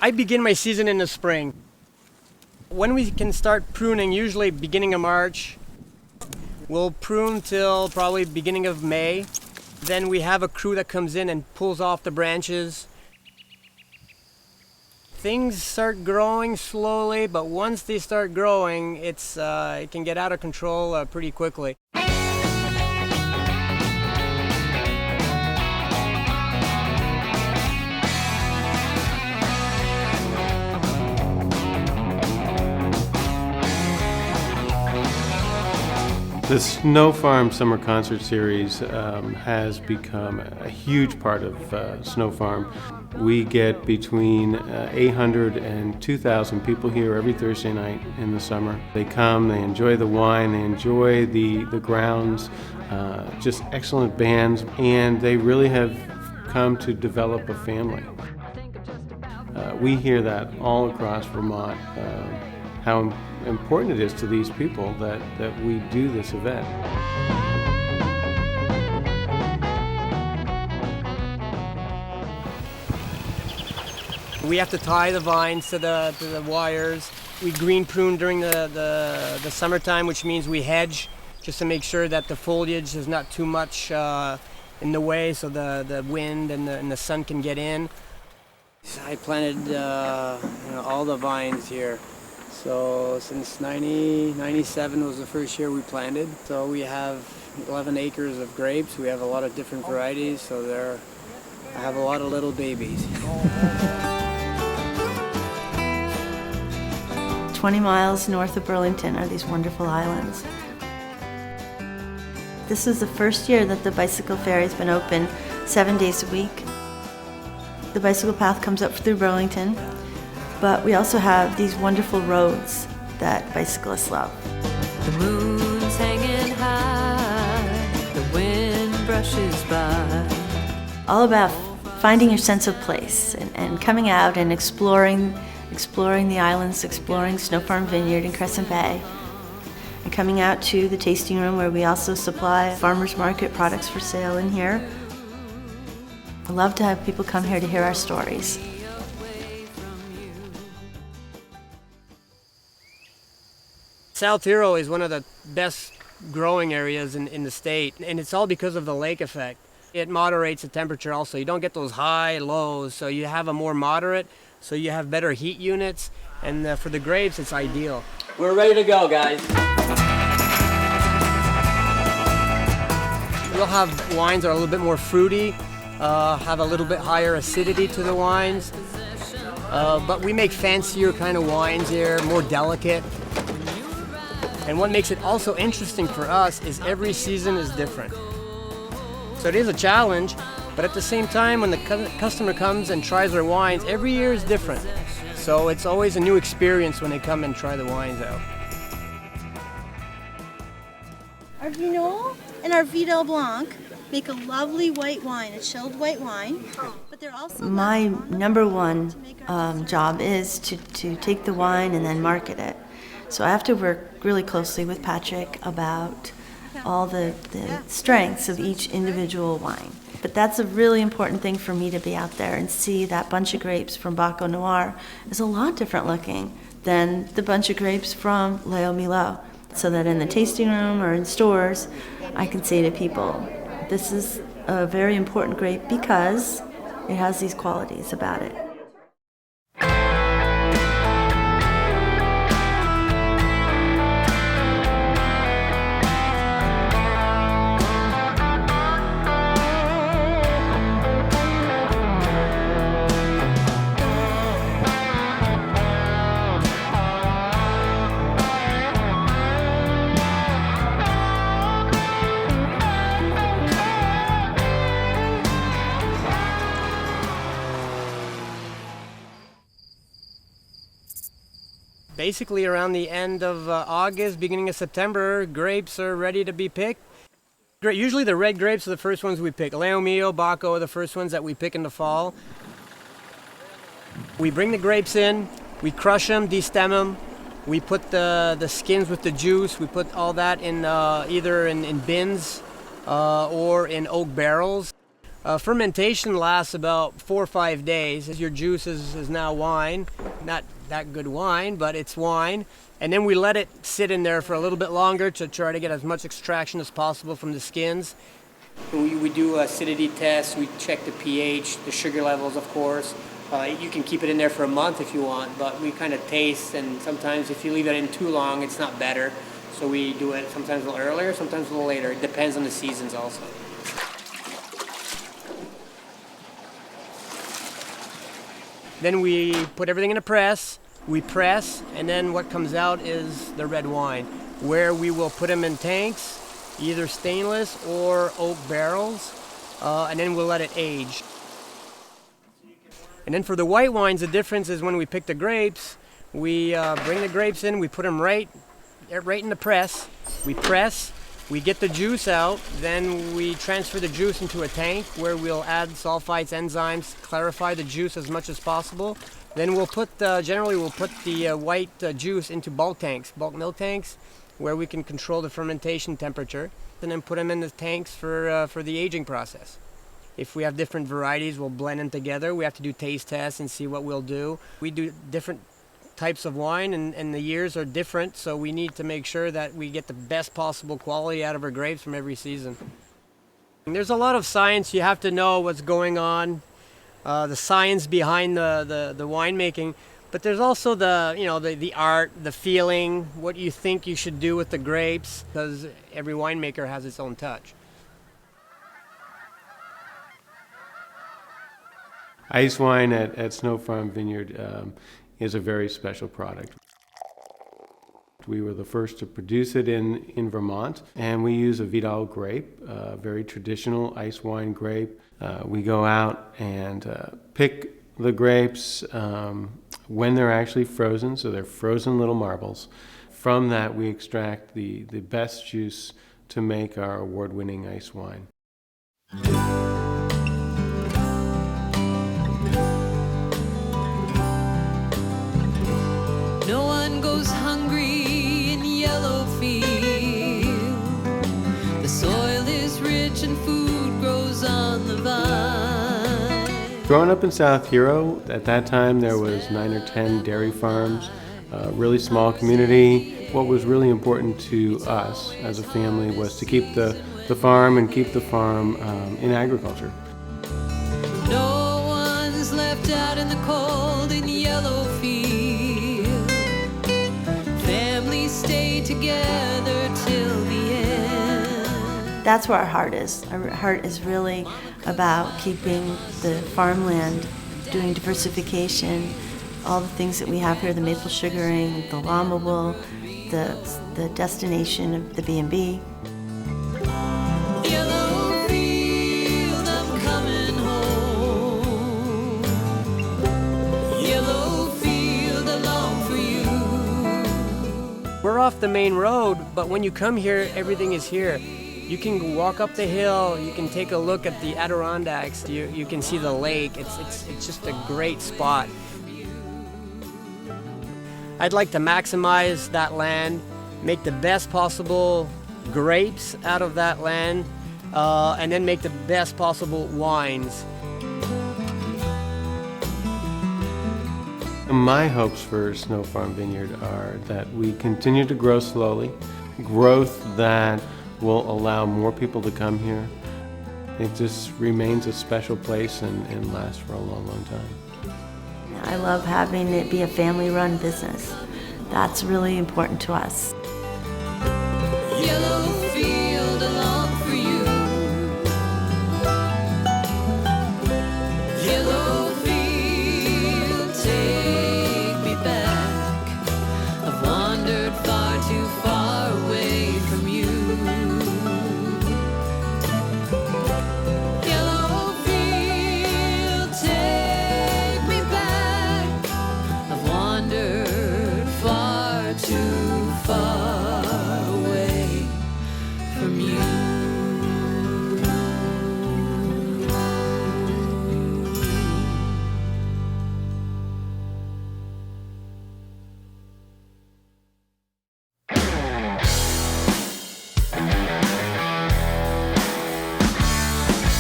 I begin my season in the spring. When we can start pruning, usually beginning of March, we'll prune till probably beginning of May. Then we have a crew that comes in and pulls off the branches. Things start growing slowly, but once they start growing, it can get out of control pretty quickly. The Snow Farm Summer Concert Series has become a huge part of Snow Farm. We get between 800 and 2,000 people here every Thursday night in the summer. They come, they enjoy the wine, they enjoy the grounds, just excellent bands, and they really have come to develop a family. We hear that all across Vermont, how important it is to these people that we do this event. We have to tie the vines to the wires. We green prune during the summertime, which means we hedge just to make sure that the foliage is not too much in the way, so the wind and the sun can get in. I planted all the vines here. So since 97 was the first year we planted. So we have 11 acres of grapes. We have a lot of different varieties, so I have a lot of little babies. 20 miles north of Burlington are these wonderful islands. This is the first year that the bicycle ferry's been open 7 days a week. The bicycle path comes up through Burlington. But we also have these wonderful roads that bicyclists love. The moon's hanging high, the wind brushes by. All about finding your sense of place and coming out and exploring the islands, exploring Snow Farm Vineyard in Crescent Bay, and coming out to the tasting room where we also supply farmers market products for sale in here. I love to have people come here to hear our stories. South Hero is one of the best growing areas in the state, and it's all because of the lake effect. It moderates the temperature also. You don't get those high lows, so you have a more moderate, so you have better heat units, and for the grapes, it's ideal. We're ready to go, guys. We'll have wines that are a little bit more fruity, have a little bit higher acidity to the wines, but we make fancier kind of wines here, more delicate. And what makes it also interesting for us is every season is different. So it is a challenge, but at the same time, when the customer comes and tries our wines, every year is different. So it's always a new experience when they come and try the wines out. Our Vinol and our Vidal Blanc make a lovely white wine, a chilled white wine, but they're also... My number one job is to take the wine and then market it. So I have to work really closely with Patrick about all the strengths of each individual wine. But that's a really important thing for me to be out there and see that bunch of grapes from Baco Noir is a lot different looking than the bunch of grapes from Leo Milo. So that in the tasting room or in stores, I can say to people, this is a very important grape because it has these qualities about it. Basically around the end of August, beginning of September, grapes are ready to be picked. Usually the red grapes are the first ones we pick. Leo Mio, Baco are the first ones that we pick in the fall. We bring the grapes in, we crush them, destem them, we put the skins with the juice, we put all that in either in bins or in oak barrels. Fermentation lasts about 4 or 5 days. Your juice is now wine, not that good wine, but it's wine. And then we let it sit in there for a little bit longer to try to get as much extraction as possible from the skins. We do acidity tests, we check the pH, the sugar levels, of course. You can keep it in there for a month if you want, but we kind of taste, and sometimes if you leave it in too long, it's not better. So we do it sometimes a little earlier, sometimes a little later. It depends on the seasons also. Then we put everything in a press, we press, and then what comes out is the red wine, where we will put them in tanks, either stainless or oak barrels, and then we'll let it age. And then for the white wines, the difference is when we pick the grapes, we bring the grapes in, we put them right in the press, we press, we get the juice out, then we transfer the juice into a tank where we'll add sulfites, enzymes, clarify the juice as much as possible. Then we'll put, generally we'll put the white juice into bulk tanks, bulk milk tanks, where we can control the fermentation temperature, and then put them in the tanks for the aging process. If we have different varieties, we'll blend them together. We have to do taste tests and see what we'll do. We do different types of wine, and the years are different, so we need to make sure that we get the best possible quality out of our grapes from every season. And there's a lot of science. You have to know what's going on, the science behind the winemaking, but there's also the art, the feeling, what you think you should do with the grapes, because every winemaker has its own touch. Ice wine at Snow Farm Vineyard is a very special product. We were the first to produce it in Vermont, and we use a Vidal grape, a very traditional ice wine grape. We go out and pick the grapes when they're actually frozen, so they're frozen little marbles. From that, we extract the best juice to make our award-winning ice wine. No one goes hungry in yellow field. The soil is rich and food grows on the vine. Growing up in South Hero, at that time there was 9 or 10 dairy farms, a really small community. What was really important to us as a family was to keep the farm and keep the farm in agriculture. No one's left out in the cold in yellow field. Families stay together till the end. That's where our heart is. Our heart is really about keeping the farmland, doing diversification, all the things that we have here, the maple sugaring, the llama wool, the destination of the B&B. Yellow field, I'm coming home. Yellow field, I long for you. We're off the main road, but when you come here, everything is here. You can walk up the hill, you can take a look at the Adirondacks, you can see the lake. It's just a great spot. I'd like to maximize that land, make the best possible grapes out of that land, and then make the best possible wines. My hopes for Snow Farm Vineyard are that we continue to grow slowly, growth that will allow more people to come here. It just remains a special place and lasts for a long, long time. I love having it be a family-run business. That's really important to us. Yellow field, I long for you. Yellow field, take me back. I've wandered far too far away from you. Yellow field, take me back. I've wandered far too far away from you.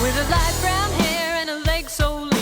With a light brown so